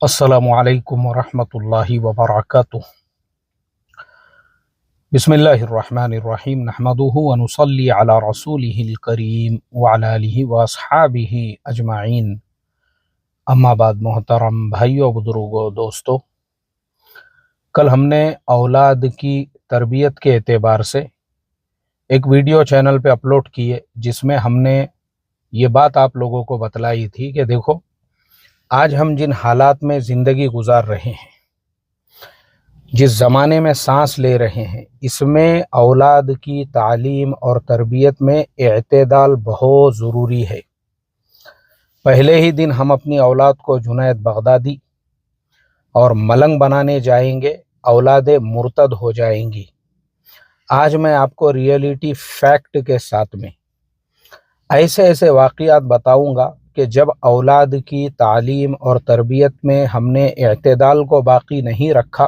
अस्सलामु अलैकुम वरहमतुल्लाहि वबरकातुह। बिस्मिल्लाहिर्रहमानिर्रहीम। नहमदुहु व नुसल्ली अला रसूलिहिल करीम व अला आलिहि व अस्हाबिहि अजमाइन। अम्मा बाद, मोहतरम भाइयों, बुजुर्गों, दोस्तों, कल हमने औलाद की तरबियत के एतबार से एक वीडियो चैनल पे अपलोड किए, जिसमें हमने ये बात आप लोगों को बतलाई थी कि देखो, आज हम जिन हालात में ज़िंदगी गुजार रहे हैं, जिस ज़माने में सांस ले रहे हैं, इसमें औलाद की तालीम और तरबियत में इत्तेदाल बहुत ज़रूरी है। पहले ही दिन हम अपनी औलाद को जुनैद बगदादी और मलंग बनाने जाएंगे, औलादे मुर्तद हो जाएंगी। आज मैं आपको रियलिटी फैक्ट के साथ में ऐसे ऐसे वाक़ियात बताऊंगा कि जब औलाद की तालीम और तरबियत में हमने इत्तेदाल को बाकी नहीं रखा,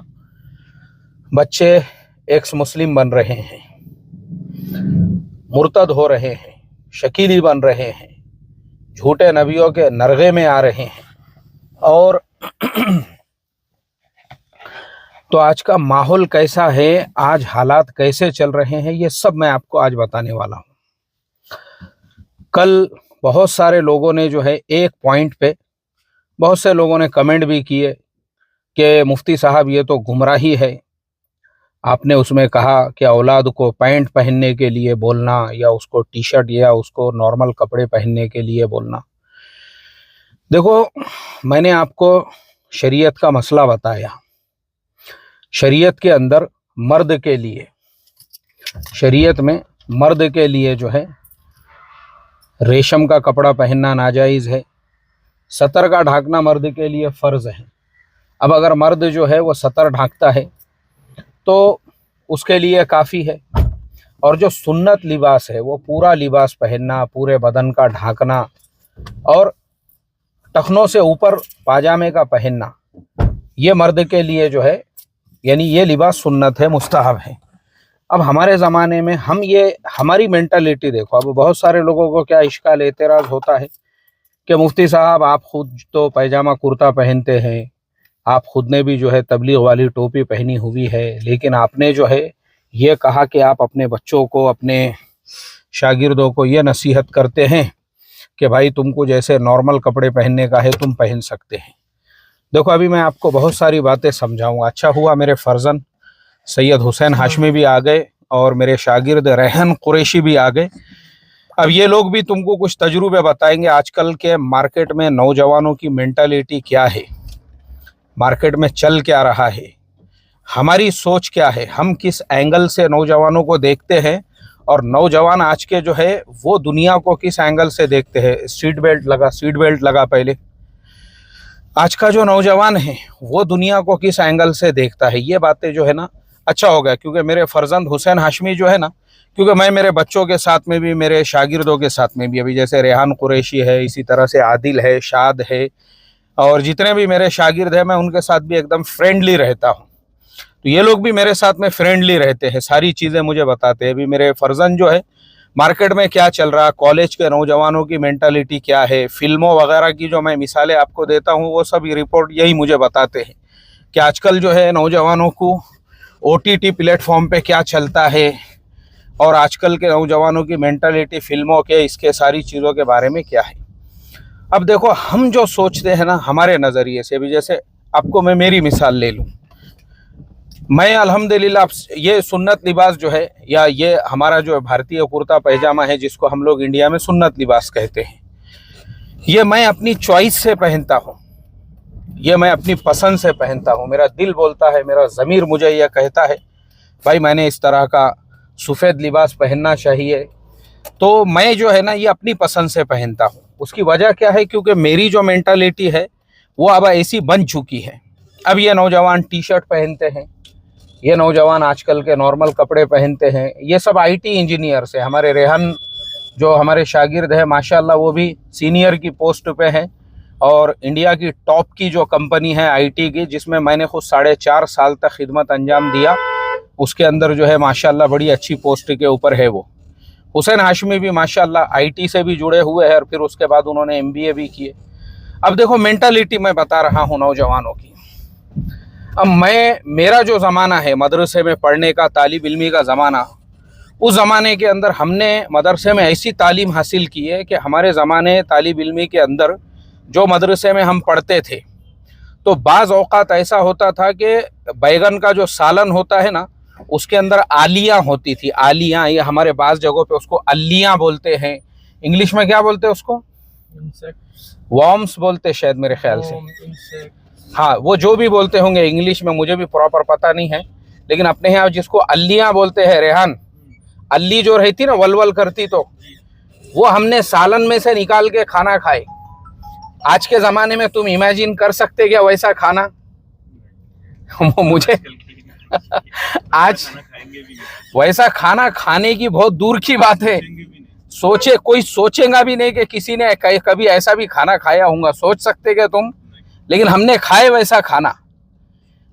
बच्चे एक्स मुस्लिम बन रहे हैं, मुर्तद हो रहे हैं, शकीली बन रहे हैं, झूठे नबियों के नरगे में आ रहे हैं। और तो आज का माहौल कैसा है, आज हालात कैसे चल रहे हैं, ये सब मैं आपको आज बताने वाला हूँ। कल बहुत सारे लोगों ने जो है एक पॉइंट पे बहुत से लोगों ने कमेंट भी किए कि मुफ्ती साहब ये तो गुमराही है। आपने उसमें कहा कि औलाद को पैंट पहनने के लिए बोलना या उसको टी शर्ट या उसको नॉर्मल कपड़े पहनने के लिए बोलना। देखो, मैंने आपको शरीयत का मसला बताया। शरीयत के अंदर मर्द के लिए, शरीयत में मर्द के लिए जो है रेशम का कपड़ा पहनना नाजायज़ है। सतर का ढाकना मर्द के लिए फ़र्ज़ है। अब अगर मर्द जो है वो सतर ढांकता है तो उसके लिए काफ़ी है। और जो सुन्नत लिबास है वो पूरा लिबास पहनना, पूरे बदन का ढांकना और टखनों से ऊपर पाजामे का पहनना, ये मर्द के लिए जो है, यानी ये लिबास सुन्नत है, मुस्तहब है। अब हमारे ज़माने में हम ये हमारी मेंटालिटी देखो। अब बहुत सारे लोगों को क्या इश्काल एतराज़ होता है कि मुफ्ती साहब आप खुद तो पैजामा कुर्ता पहनते हैं, आप खुद ने भी जो है तबलीग वाली टोपी पहनी हुई है, लेकिन आपने जो है ये कहा कि आप अपने बच्चों को, अपने शागिर्दों को ये नसीहत करते हैं कि भाई तुमको जैसे नॉर्मल कपड़े पहनने का है तुम पहन सकते हैं। देखो, अभी मैं आपको बहुत सारी बातें समझाऊंगा। अच्छा हुआ मेरे फर्जन सैयद हुसैन हाशमी भी आ गए और मेरे शागिर्द रेहान कुरैशी भी आ गए। अब ये लोग भी तुमको कुछ तजुर्बे बताएंगे आजकल के मार्केट में नौजवानों की मेंटालिटी क्या है, मार्केट में चल क्या रहा है, हमारी सोच क्या है, हम किस एंगल से नौजवानों को देखते हैं और नौजवान आज के जो है वो दुनिया को किस एंगल से देखते हैं। सीट बेल्ट लगा पहले। आज का जो नौजवान है वो दुनिया को किस एंगल से देखता है, ये बातें जो है ना, अच्छा हो गया क्योंकि मेरे फर्जंद हुसैन हाशमी जो है ना, क्योंकि मैं मेरे बच्चों के साथ में भी, मेरे शागिर्दों के साथ में भी, अभी जैसे रेहान कुरैशी है, इसी तरह से आदिल है, शाद है, और जितने भी मेरे शागिर्द हैं मैं उनके साथ भी एकदम फ्रेंडली रहता हूँ। तो ये लोग भी मेरे साथ में फ्रेंडली रहते हैं, सारी चीज़ें मुझे बताते हैं। अभी मेरे फर्जंद जो है मार्केट में क्या चल रहा, कॉलेज के नौजवानों की मेंटालिटी क्या है, फिल्मों वगैरह की जो मैं मिसालें आपको देता हूँ वो सब रिपोर्ट यही मुझे बताते हैं कि आजकल जो है नौजवानों को OTT प्लेटफॉर्म पे क्या चलता है और आजकल के नौजवानों की मेंटालिटी फिल्मों के, इसके सारी चीज़ों के बारे में क्या है। अब देखो, हम जो सोचते हैं ना हमारे नज़रिए से, भी जैसे आपको मैं मेरी मिसाल ले लूँ, मैं अल्हम्दुलिल्लाह ये सुन्नत लिबास जो है, या ये हमारा जो भारतीय कुर्ता पैजामा है जिसको हम लोग इंडिया में सुन्नत लिबास कहते हैं, ये मैं अपनी चॉइस से पहनता हूँ, ये मैं अपनी पसंद से पहनता हूँ। मेरा दिल बोलता है, मेरा ज़मीर मुझे यह कहता है भाई मैंने इस तरह का सफ़ेद लिबास पहनना चाहिए, तो मैं जो है ना ये अपनी पसंद से पहनता हूँ। उसकी वजह क्या है, क्योंकि मेरी जो मेंटालिटी है वो अब ऐसी बन चुकी है। अब ये नौजवान टी शर्ट पहनते हैं, ये नौजवान आजकल के नॉर्मल कपड़े पहनते हैं। ये सब IT इंजीनियर से, हमारे रेहान जो हमारे शागिर्द है माशाल्लाह वो भी सीनियर की पोस्ट पे हैं और इंडिया की टॉप की जो कंपनी है IT की, जिसमें मैंने खुद 4.5 साल तक खिदमत अंजाम दिया, उसके अंदर जो है माशाल्लाह बड़ी अच्छी पोस्ट के ऊपर है वो। हुसैन हाशमी भी माशाल्लाह IT से भी जुड़े हुए हैं और फिर उसके बाद उन्होंने MBA भी किए। अब देखो मेंटालिटी मैं बता रहा हूँ नौजवानों की। अब मेरा जो ज़माना है मदरसे में पढ़ने का, तालिब इल्मी का ज़माना, उस ज़माने के अंदर हमने मदरसे में ऐसी तालीम हासिल की है कि हमारे ज़माने तालिब इल्मी के अंदर जो मदरसे में हम पढ़ते थे, तो बाज़ औक़ात ऐसा होता था कि बैगन का जो सालन होता है ना, उसके अंदर आलियाँ होती थी। आलियाँ, ये हमारे बाज़ जगहों पे उसको अल्लियाँ बोलते हैं। इंग्लिश में क्या बोलते हैं उसको? वॉर्म्स बोलते शायद, मेरे ख्याल से। हाँ, वो जो भी बोलते होंगे इंग्लिश में, मुझे भी प्रॉपर पता नहीं है, लेकिन अपने यहाँ जिसको अल्लियाँ बोलते हैं, रेहान, अल्ली जो रहती ना वलवल करती, तो वो हमने सालन में से निकाल के खाना खाए। आज के ज़माने में तुम इमेजिन कर सकते क्या वैसा खाना? मुझे आज वैसा खाना खाने की बहुत दूर की बात है। सोचे, कोई सोचेगा भी नहीं कि किसी ने कभी ऐसा भी खाना खाया होगा। सोच सकते क्या तुम? लेकिन हमने खाए वैसा खाना।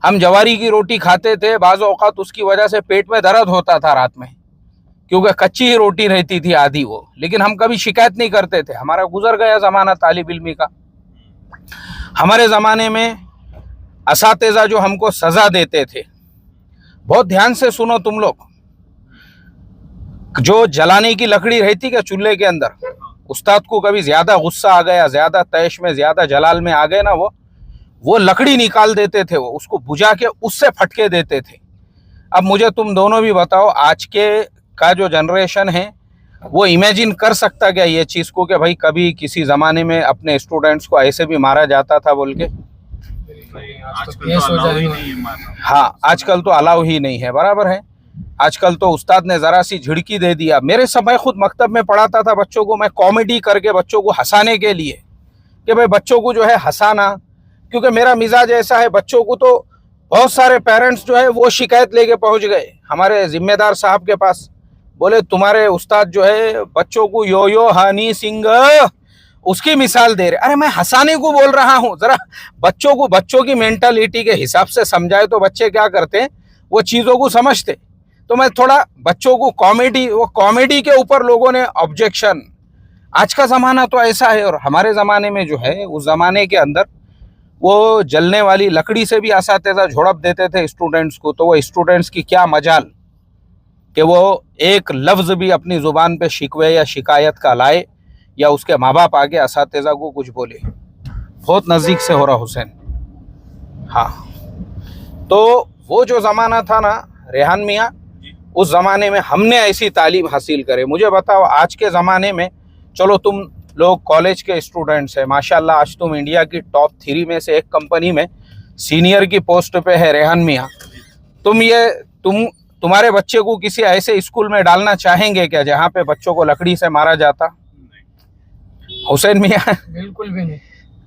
हम जवारी की रोटी खाते थे, बाज़ औक़ात उसकी वजह से पेट में दर्द होता था रात में, क्योंकि कच्ची ही रोटी रहती थी आधी वो, लेकिन हम कभी शिकायत नहीं करते थे। हमारा गुजर गया ज़माना तालिब इल्मी का। हमारे ज़माने में असातिज़ा जो हमको सज़ा देते थे, बहुत ध्यान से सुनो तुम लोग, जो जलाने की लकड़ी रहती क्या चूल्हे के अंदर, उस्ताद को कभी ज़्यादा गुस्सा आ गया, ज़्यादा तैश में, ज़्यादा जलाल में आ गए ना, वो लकड़ी निकाल देते थे, वो उसको बुझा के उससे फटके देते थे। अब मुझे तुम दोनों भी बताओ, आज के का जो जनरेशन है वो इमेजिन कर सकता क्या ये चीज़ को कि भाई कभी किसी ज़माने में अपने स्टूडेंट्स को ऐसे भी मारा जाता था बोल के? हाँ, आजकल तो अलाउ ही नहीं है, बराबर है। आजकल तो उस्ताद ने ज़रा सी झिड़की दे दिया। मेरे समय खुद मकतब में पढ़ाता था बच्चों को, मैं कॉमेडी करके बच्चों को हंसाने के लिए, कि भाई बच्चों को जो है हंसाना, क्योंकि मेरा मिजाज ऐसा है। बच्चों को तो बहुत सारे पेरेंट्स जो है वो शिकायत लेके पहुंच गए हमारे जिम्मेदार साहब के पास, बोले तुम्हारे उस्ताद जो है बच्चों को यो यो हनी सिंह उसकी मिसाल दे रहे। अरे मैं हंसाने को बोल रहा हूँ, जरा बच्चों को बच्चों की मेंटालिटी के हिसाब से समझाए तो बच्चे क्या करते हैं, वो चीज़ों को समझते। तो मैं थोड़ा बच्चों को कॉमेडी के ऊपर लोगों ने ऑब्जेक्शन। आज का ज़माना तो ऐसा है। और हमारे ज़माने में जो है, उस ज़माने के अंदर वो जलने वाली लकड़ी से भी असातिज़ा झोड़प देते थे स्टूडेंट्स को, तो वो स्टूडेंट्स की क्या मजाल कि वो एक लफ्ज़ भी अपनी ज़ुबान पे शिकवे या शिकायत का लाए या उसके माँ बाप आगे असातिज़ा को कुछ बोले। बहुत नज़दीक से हो रहा हुसैन। हाँ, तो वो जो ज़माना था ना रेहान मियाँ, उस ज़माने में हमने ऐसी तालीम हासिल करे। मुझे बताओ आज के ज़माने में, चलो तुम लोग कॉलेज के स्टूडेंट्स हैं, माशाल्लाह आज तुम इंडिया की टॉप 3 में से एक कंपनी में सीनियर की पोस्ट पे है रेहान मियाँ, तुम्हारे बच्चे को किसी ऐसे स्कूल में डालना चाहेंगे क्या जहाँ पे बच्चों को लकड़ी से मारा जाता? हुसैन मियाँ बिल्कुल भी नहीं,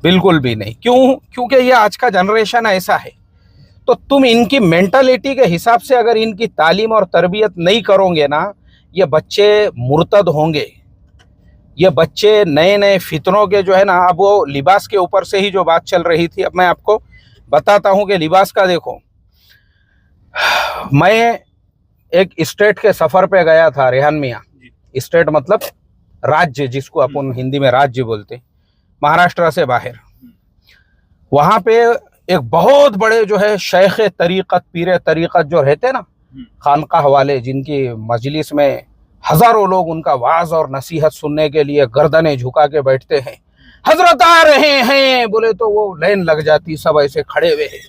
बिल्कुल भी नहीं। क्यों? क्योंकि ये आज का जनरेशन ऐसा है। तो तुम इनकी मेंटालिटी के हिसाब से अगर इनकी तालीम और तरबियत नहीं करोगे ना, ये बच्चे मुर्तद होंगे। ये बच्चे नए नए फितनों के जो है ना, अब वो लिबास के ऊपर से ही जो बात चल रही थी, अब मैं आपको बताता हूँ कि लिबास का देखो, मैं एक स्टेट के सफ़र पे गया था रेहान मियाँ। स्टेट मतलब राज्य, जिसको अपन हिंदी में राज्य बोलते, महाराष्ट्र से बाहर। वहाँ पे एक बहुत बड़े जो है शेख तरीक़त, पीर तरीक़त जो रहते ना, खानकाह वाले, जिनकी मजलिस में हज़ारों लोग उनका वाज और नसीहत सुनने के लिए गर्दनें झुका के बैठते हैं। हजरत आ रहे हैं बोले तो वो लाइन लग जाती, सब ऐसे खड़े हुए हैं,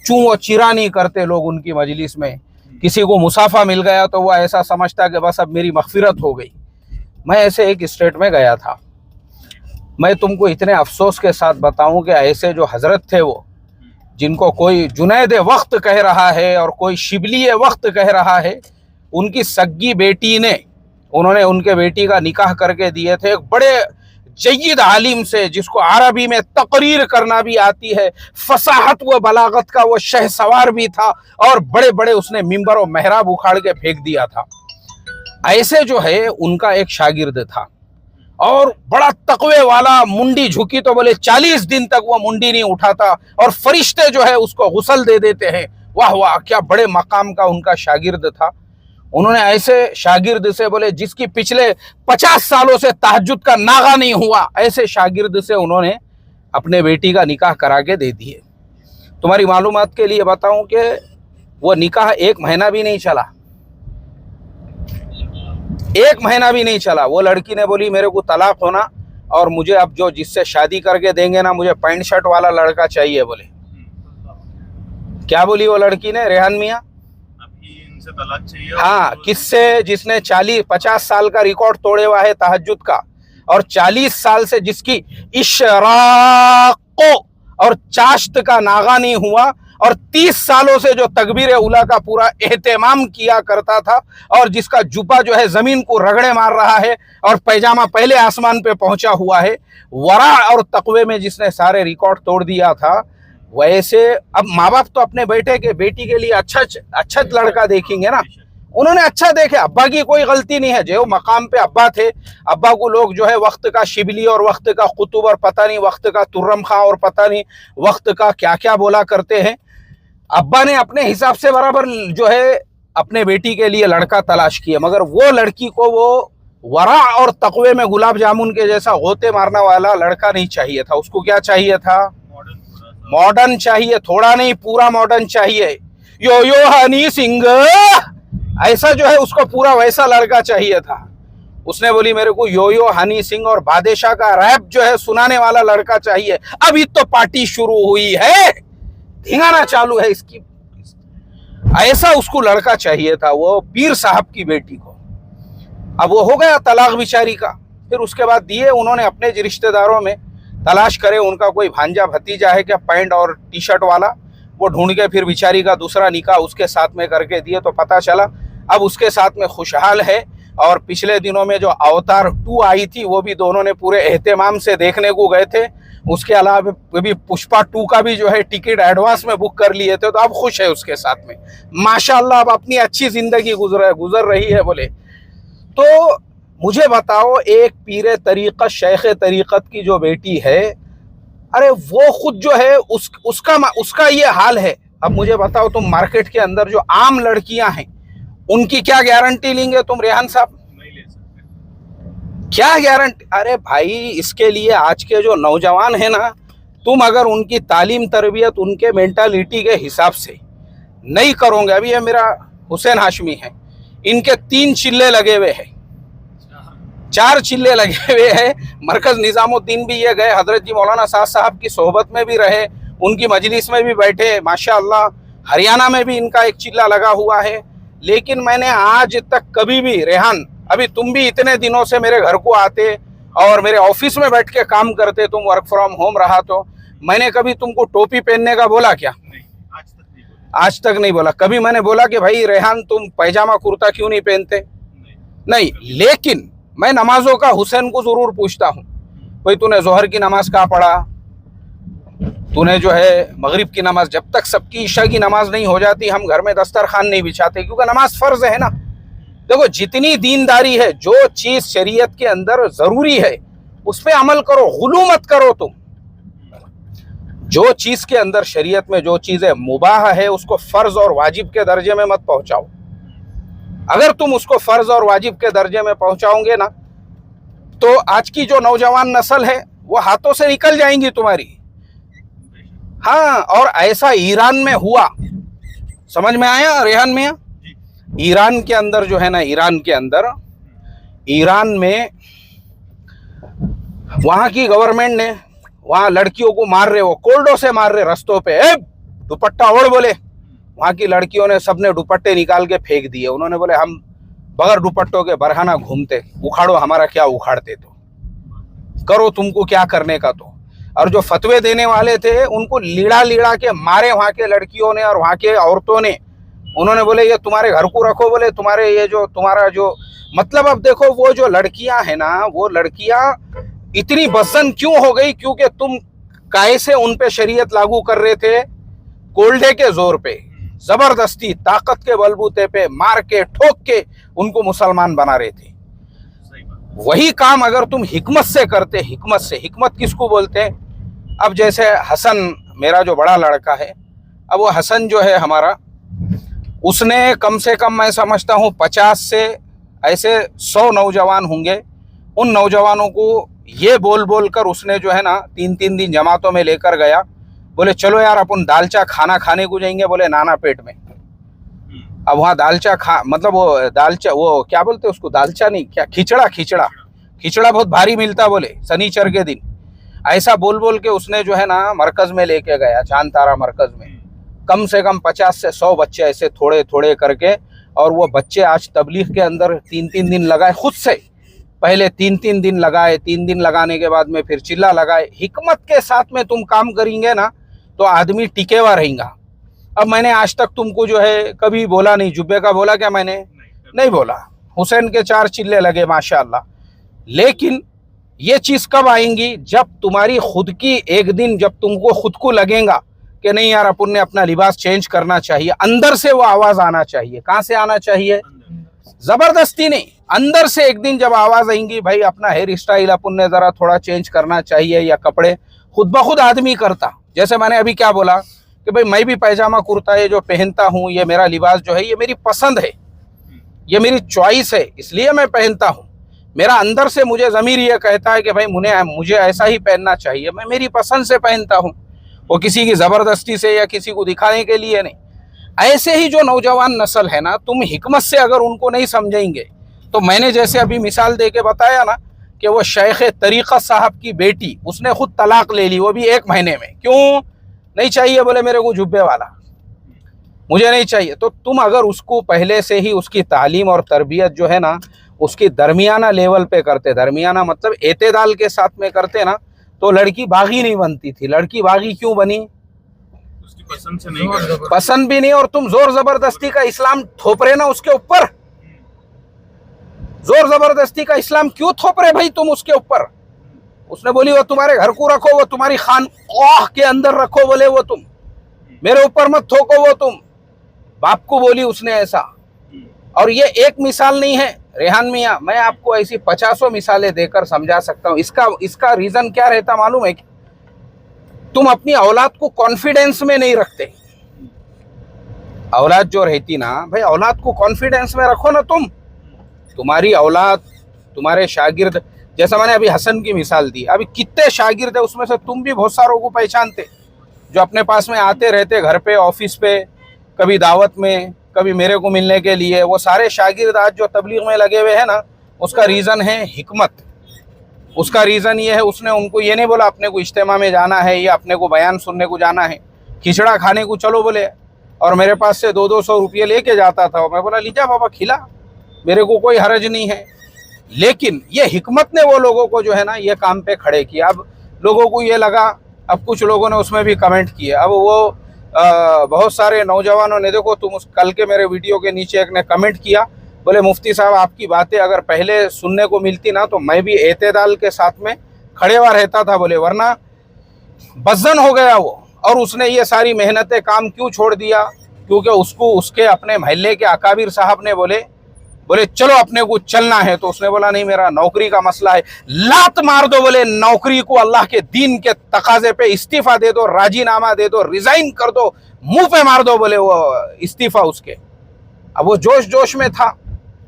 चूं चिरानी करते लोग उनकी मजलिस में। किसी को मुसाफा मिल गया तो वो ऐसा समझता कि बस अब मेरी मगफिरत हो गई। मैं ऐसे एक स्टेट में गया था। मैं तुमको इतने अफसोस के साथ बताऊं कि ऐसे जो हजरत थे, वो जिनको कोई जुनैद वक्त कह रहा है और कोई शिबली वक्त कह रहा है, उनकी सग्गी बेटी ने, उन्होंने उनके बेटी का निकाह करके दिए थे एक बड़े जय्यद आलिम से, जिसको अरबी में तकरीर करना भी आती है, फसाहत व बलागत का वो शहसवार भी था, और बड़े बड़े उसने मिंबर और मेहराब उखाड़ के फेंक दिया था। ऐसे जो है उनका एक शागिर्द था, और बड़ा तकवे वाला, मुंडी झुकी तो बोले 40 दिन तक वो मुंडी नहीं उठाता, और फरिश्ते जो है उसको गुसल दे देते हैं। वाह वाह, क्या बड़े मकाम का उनका शागिर्द था। उन्होंने ऐसे शागिर्द से, बोले जिसकी पिछले 50 सालों से तहज्जुद का नागा नहीं हुआ, ऐसे शागिर्द से उन्होंने अपने बेटी का निकाह करा के दे दिए। तुम्हारी मालूमात के लिए बताऊं कि वो निकाह 1 महीना भी नहीं चला, 1 महीना भी नहीं चला। वो लड़की ने बोली मेरे को तलाक होना और मुझे अब जो जिससे शादी करके देंगे ना, मुझे पैंट शर्ट वाला लड़का चाहिए बोले। क्या बोली वो लड़की ने, रेहान मियाँ? इनसे तलाक चाहिए। हाँ, किससे? जिसने 40-50 साल का रिकॉर्ड तोड़े हुआ है तहज्जुद का, और 40 साल से जिसकी इशराक़ो और चाश्त का नागा नहीं हुआ, और 30 सालों से जो तकबीर उला का पूरा एहतमाम किया करता था, और जिसका जुब्बा जो है जमीन को रगड़े मार रहा है और पैजामा पहले आसमान पे पहुंचा हुआ है, वरा और तकवे में जिसने सारे रिकॉर्ड तोड़ दिया था, वैसे अब माँ बाप तो अपने बेटी के लिए अच्छा लड़का देखेंगे ना। उन्होंने अच्छा देखे, अब्बा की कोई गलती नहीं है। जो मकाम पे अब्बा थे, अब्बा को लोग जो है वक्त का शिबली और वक्त का कुतुब और पता नहीं वक्त का तुर्रम खां और पता नहीं वक्त का क्या क्या बोला करते हैं। अब्बा ने अपने हिसाब से बराबर जो है अपने बेटी के लिए लड़का तलाश किया, मगर वो लड़की को वो वरा और तकवे में गुलाब जामुन के जैसा गोते मारने वाला लड़का नहीं चाहिए था। उसको क्या चाहिए था? मॉडर्न चाहिए, थोड़ा नहीं पूरा मॉडर्न चाहिए। यो यो हनी सिंह ऐसा जो है उसको पूरा वैसा लड़का चाहिए था। उसने बोली मेरे को यो यो हनी सिंह और बादशाह का रैप जो है सुनाने वाला लड़का चाहिए। अभी तो पार्टी शुरू हुई है, धिंगाना चालू है इसकी। ऐसा उसको लड़का चाहिए था, वो पीर साहब की बेटी को। अब वो हो गया तलाक बिचारी का। फिर उसके बाद दिए उन्होंने अपने रिश्तेदारों में तलाश करे, उनका कोई भांजा भतीजा है क्या पैंट और टी शर्ट वाला, वो ढूंढ के फिर बिचारी का दूसरा निकाह उसके साथ में करके दिए। तो पता चला अब उसके साथ में खुशहाल है। और पिछले दिनों में जो अवतार 2 आई थी वो भी दोनों ने पूरे एहतमाम से देखने को गए थे। उसके अलावा भी पुष्पा 2 का भी जो है टिकट एडवांस में बुक कर लिए थे। तो अब खुश है उसके साथ में, माशाल्लाह अब अपनी अच्छी जिंदगी गुजर रही है बोले। तो मुझे बताओ, एक पीरे तरीक़त शेख तरीक़त की जो बेटी है, अरे वो खुद जो है उसका ये हाल है। अब मुझे बताओ, तुम मार्केट के अंदर जो आम लड़कियां हैं उनकी क्या गारंटी लेंगे तुम रेहान साहब? नहीं ले सकते। क्या गारंटी? अरे भाई, इसके लिए आज के जो नौजवान है ना, तुम अगर उनकी तालीम तरबियत उनके मेंटालिटी के हिसाब से नहीं करोगे। अभी ये मेरा हुसैन हाशमी है, इनके 3 चिल्ले लगे हुए हैं, 4 चिल्ले लगे हुए हैं। मरकज निजामुद्दीन भी ये गए, हजरत जी मौलाना साहब की सोहबत में भी रहे, उनकी मजलिस में भी बैठे माशाअल्लाह। हरियाणा में भी इनका एक चिल्ला लगा हुआ है। लेकिन मैंने आज तक कभी भी, रेहान अभी तुम भी इतने दिनों से मेरे घर को आते और मेरे ऑफिस में बैठ के काम करते, तुम वर्क फ्रॉम होम रहा, तो मैंने कभी तुमको टोपी पहनने का बोला क्या? नहीं, आज तक नहीं बोला। कभी मैंने बोला कि भाई रेहान तुम पैजामा कुर्ता क्यों नहीं पहनते? नहीं। लेकिन मैं नमाजों का हुसैन को जरूर पूछता हूँ, भाई तूने जोहर की नमाज कहाँ पढ़ा, तूने जो है मगरिब की नमाज, जब तक सबकी ईशा की नमाज नहीं हो जाती हम घर में दस्तरखान नहीं बिछाते, क्योंकि नमाज फर्ज है ना। देखो, जितनी दीनदारी है, जो चीज शरीयत के अंदर जरूरी है उस पर अमल करो, गुलू मत करो। तुम जो चीज के अंदर शरीयत में जो चीजें मुबाह है उसको फर्ज और वाजिब के दर्जे में मत पहुंचाओ। अगर तुम उसको फर्ज और वाजिब के दर्जे में पहुंचाओगे ना, तो आज की जो नौजवान नस्ल है वो हाथों से निकल जाएंगी तुम्हारी। हाँ, और ऐसा ईरान में हुआ, समझ में आया रेहान में? ईरान के अंदर जो है ना, ईरान में वहां की गवर्नमेंट ने वहां लड़कियों को मार रहे, वो कोल्डो से मार रहे रस्तों पे, दुपट्टा ओढ़ बोले। वहां की लड़कियों ने सबने दुपट्टे निकाल के फेंक दिए। उन्होंने बोले हम बगैर दुपट्टों के बरहाना घूमते, उखाड़ो हमारा क्या उखाड़ते, तो करो तुमको क्या करने का। तो और जो फतवे देने वाले थे उनको लीड़ा के मारे वहां के लड़कियों ने और वहां के औरतों ने। उन्होंने बोले ये तुम्हारे घर को रखो, बोले तुम्हारे ये जो तुम्हारा जो मतलब। अब देखो, वो जो लड़कियां है ना, वो लड़कियां इतनी बदजन क्यों हो गई? क्योंकि तुम कैसे उन पे शरीयत लागू कर रहे थे, कोल्डे के जोर पे, जबरदस्ती ताकत के बलबूते पे मार के ठोक के उनको मुसलमान बना रहे थे। वही काम अगर तुम हिकमत से करते, हिकमत किसको बोलते हैं? अब जैसे हसन मेरा जो बड़ा लड़का है, अब वो हसन जो है हमारा, उसने कम से कम मैं समझता हूँ 50 से ऐसे 100 नौजवान होंगे, उन नौजवानों को ये बोल बोल कर उसने जो है ना 3-3 दिन जमातों में लेकर गया। बोले चलो यार अपन दालचा खाना खाने को जाएंगे, बोले नाना पेट में। अब वहाँ दालचा मतलब वो दालचा, वो क्या बोलते उसको, दालचा नहीं, क्या, खिचड़ा बहुत भारी मिलता बोले शनिचर के दिन। ऐसा बोल बोल के उसने जो है ना मरकज में लेके गया, चांद तारा मरकज में। कम से कम 50 से 100 बच्चे ऐसे थोड़े थोड़े करके, और वो बच्चे आज तबलीग के अंदर 3-3 दिन लगाए खुद से। पहले 3-3 दिन लगाए, 3 दिन लगाने के बाद में फिर चिल्ला लगाए। हिकमत के साथ में तुम काम करेंगे ना तो आदमी टिकेवा रहेगा। अब मैंने आज तक तुमको जो है कभी बोला नहीं, जुब्बे का बोला क्या मैंने? नहीं बोला। हुसैन के 4 चिल्ले लगे माशाअल्लाह। लेकिन ये चीज़ कब आएंगी? जब तुम्हारी खुद की एक दिन, जब तुमको खुद को लगेगा कि नहीं यार अपन ने अपना लिबास चेंज करना चाहिए, अंदर से वो आवाज़ आना चाहिए। कहाँ से आना चाहिए? ज़बरदस्ती नहीं, अंदर से एक दिन जब आवाज़ आएंगी, भाई अपना हेयर स्टाइल अपन ने ज़रा थोड़ा चेंज करना चाहिए, या कपड़े, खुद ब खुद आदमी करता। जैसे मैंने अभी क्या बोला कि भाई मैं भी पैजामा कुर्ता ये जो पहनता हूँ, ये मेरा लिबास जो है ये मेरी पसंद है, ये मेरी चॉइस है, इसलिए मैं पहनता हूँ। मेरा अंदर से मुझे ज़मीर ये कहता है कि भाई मुझे ऐसा ही पहनना चाहिए, मैं मेरी पसंद से पहनता हूँ, वो किसी की ज़बरदस्ती से या किसी को दिखाने के लिए नहीं। ऐसे ही जो नौजवान नस्ल है ना, तुम हिकमत से अगर उनको नहीं समझेंगे तो मैंने जैसे अभी मिसाल दे के बताया ना कि वो शेख तरीक़त साहब की बेटी, उसने खुद तलाक ले ली, वो भी 1 महीने में। क्यों नहीं चाहिए? बोले मेरे को जुब्बे वाला, मुझे नहीं चाहिए। तो तुम अगर उसको पहले से ही उसकी तालीम और तरबियत जो है ना उसकी दरमियाना लेवल पे करते, दरमियाना मतलब एतेदाल के साथ में करते ना, तो लड़की बागी नहीं बनती थी। लड़की बागी क्यों बनी? उसकी पसंद से नहीं कर, पसंद भी नहीं, और तुम जोर जबरदस्ती का इस्लाम थोप रहे ना उसके ऊपर। जोर जबरदस्ती का इस्लाम क्यों थोप रहे भाई तुम उसके ऊपर? उसने बोली वो तुम्हारे घर को रखो, वो तुम्हारी खानकाह के अंदर रखो, बोले वो तुम मेरे ऊपर मत थोको, वो तुम बाप को बोली उसने ऐसा। और ये एक मिसाल नहीं है रेहान मियाँ, मैं आपको ऐसी 50 मिसालें देकर समझा सकता हूँ। इसका रीजन क्या रहता मालूम है? कि तुम अपनी औलाद को कॉन्फिडेंस में नहीं रखते। औलाद जो रहती ना भाई, औलाद को कॉन्फिडेंस में रखो ना तुम। तुम्हारी औलाद, तुम्हारे शागिर्द, जैसा मैंने अभी हसन की मिसाल दी, अभी कितने शागिर्द है उसमें से तुम भी बहुत सारों को पहचानते, जो अपने पास में आते रहते घर पे, ऑफिस पे, कभी दावत में, कभी मेरे को मिलने के लिए। वो सारे शागिर्द आज जो तबलीग में लगे हुए हैं ना, उसका रीज़न है हिकमत। उसका रीज़न ये है, उसने उनको ये नहीं बोला अपने को इज्तिमा में जाना है या अपने को बयान सुनने को जाना है, खिचड़ा खाने को चलो बोले, और मेरे पास से 200-200 रुपये लेके जाता था। मैं बोला लीजा बाबा खिला, मेरे को कोई हरज नहीं है। लेकिन ये हिकमत ने वो लोगों को जो है ना ये काम पे खड़े किया। अब लोगों को ये लगा, अब कुछ लोगों ने उसमें भी कमेंट किए। अब वो बहुत सारे नौजवानों ने, देखो तुम उस कल के मेरे वीडियो के नीचे एक ने कमेंट किया, बोले मुफ्ती साहब आपकी बातें अगर पहले सुनने को मिलती ना तो मैं भी एतेदाल के साथ में खड़े हुआ रहता था, बोले वरना बज़न हो गया वो। और उसने ये सारी मेहनतें काम क्यों छोड़ दिया? क्योंकि उसको उसके अपने महल्ले के अकाबिर साहब ने बोले चलो अपने को चलना है। तो उसने बोला नहीं, मेरा नौकरी का मसला है। लात मार दो, बोले नौकरी को अल्लाह के दीन के तकाजे पे इस्तीफा दे दो, राजीनामा दे दो, रिजाइन कर दो, मुंह पे मार दो, बोले वो इस्तीफा उसके। अब वो जोश जोश में था,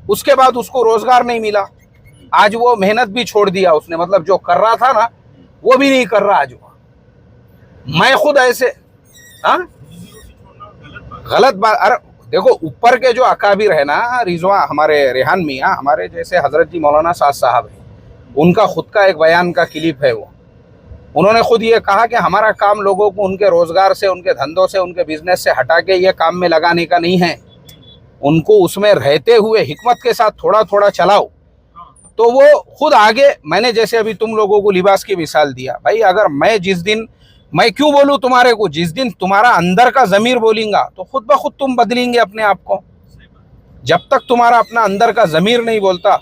उसके बाद उसको रोजगार नहीं मिला। आज वो मेहनत भी छोड़ दिया उसने, मतलब जो कर रहा था ना वो भी नहीं कर रहा आज वो। मैं खुद ऐसे, हाँ गलत बात। अरे देखो ऊपर के जो अकाबिर है ना, रिजवा हमारे रेहान मियाँ, हमारे जैसे हजरत जी मौलाना साहब है, उनका खुद का एक बयान का क्लिप है। वो उन्होंने खुद ये कहा कि हमारा काम लोगों को उनके रोजगार से, उनके धंधों से, उनके बिजनेस से हटा के ये काम में लगाने का नहीं है, उनको उसमें रहते हुए हिकमत के साथ थोड़ा थोड़ा चलाओ तो वो खुद आगे। मैंने जैसे अभी तुम लोगों को लिबास की मिसाल दिया, भाई अगर मैं क्यों बोलूँ तुम्हारे को, जिस दिन तुम्हारा अंदर का ज़मीर बोलेगा तो खुद ब खुद तुम बदलेंगे अपने आप को। जब तक तुम्हारा अपना अंदर का ज़मीर नहीं बोलता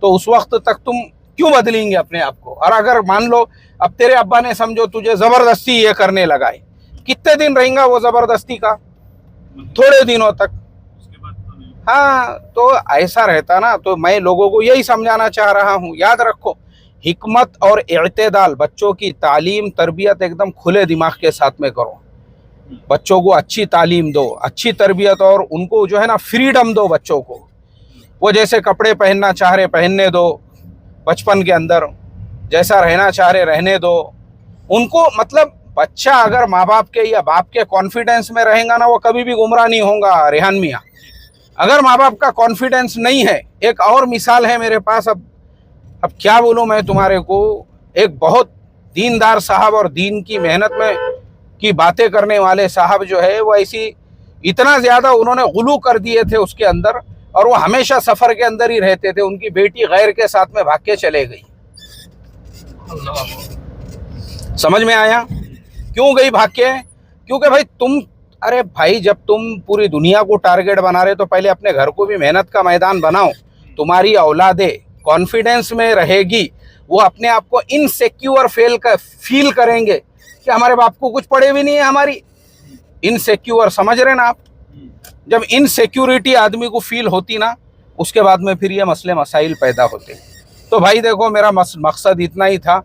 तो उस वक्त तक तुम क्यों बदलेंगे अपने आप को। और अगर मान लो अब तेरे अब्बा ने समझो तुझे ज़बरदस्ती ये करने लगाए, कितने दिन रहेगा वो ज़बरदस्ती का? थोड़े दिनों तक। हाँ, तो ऐसा रहता ना। तो मैं लोगों को यही समझाना चाह रहा हूँ, याद रखो हिकमत और इत्तेदाल, बच्चों की तालीम तरबियत एकदम खुले दिमाग के साथ में करो। बच्चों को अच्छी तालीम दो, अच्छी तरबियत, और उनको जो है ना फ्रीडम दो बच्चों को। वो जैसे कपड़े पहनना चाह रहे पहनने दो बचपन के अंदर, जैसा रहना चाह रहे रहने दो उनको। मतलब बच्चा अगर माँ बाप के या बाप के कॉन्फिडेंस में रहेगा ना, वो कभी भी गुमराह नहीं होगा रेहान मियाँ। अगर माँ बाप का कॉन्फिडेंस नहीं है, एक और मिसाल है मेरे पास, अब क्या बोलूँ मैं तुम्हारे को। एक बहुत दीनदार साहब और दीन की मेहनत में की बातें करने वाले साहब जो है, वो ऐसी इतना ज़्यादा उन्होंने गुलू कर दिए थे उसके अंदर, और वो हमेशा सफ़र के अंदर ही रहते थे। उनकी बेटी गैर के साथ में भाग के चले गई। समझ में आया क्यों गई भाग के? क्योंकि भाई तुम, अरे भाई जब तुम पूरी दुनिया को टारगेट बना रहे तो पहले अपने घर को भी मेहनत का मैदान बनाओ। तुम्हारी औलादे कॉन्फिडेंस में रहेगी, वो अपने आप को इनसिक्योर फील करेंगे कि हमारे बाप को कुछ पड़े भी नहीं है। हमारी इनसिक्योर, समझ रहे ना आप? जब इनसिक्योरिटी आदमी को फील होती ना, उसके बाद में फिर ये मसले मसाइल पैदा होते। तो भाई देखो, मेरा मकसद इतना ही था,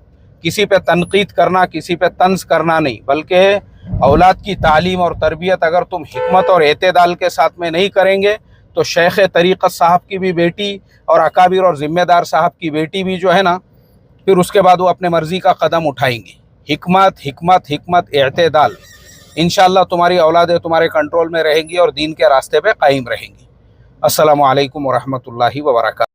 किसी पे तनकीद करना, किसी पे तंज करना नहीं, बल्कि औलाद की तालीम और तरबियत अगर तुम हिकमत और एतदाल के साथ में नहीं करेंगे तो शेख तरीक़त साहब की भी बेटी और अकाबिर और ज़िम्मेदार साहब की बेटी भी जो है ना, फिर उसके बाद वो अपने मर्ज़ी का कदम उठाएंगी। हिकमत हिकमत हिकमत एतदाल, इंशाअल्लाह तुम्हारी औलादें तुम्हारे कंट्रोल में रहेंगी और दीन के रास्ते पे कायम रहेंगी। अस्सलामु अलैकुम व रहमतुल्लाहि व बरकातहू।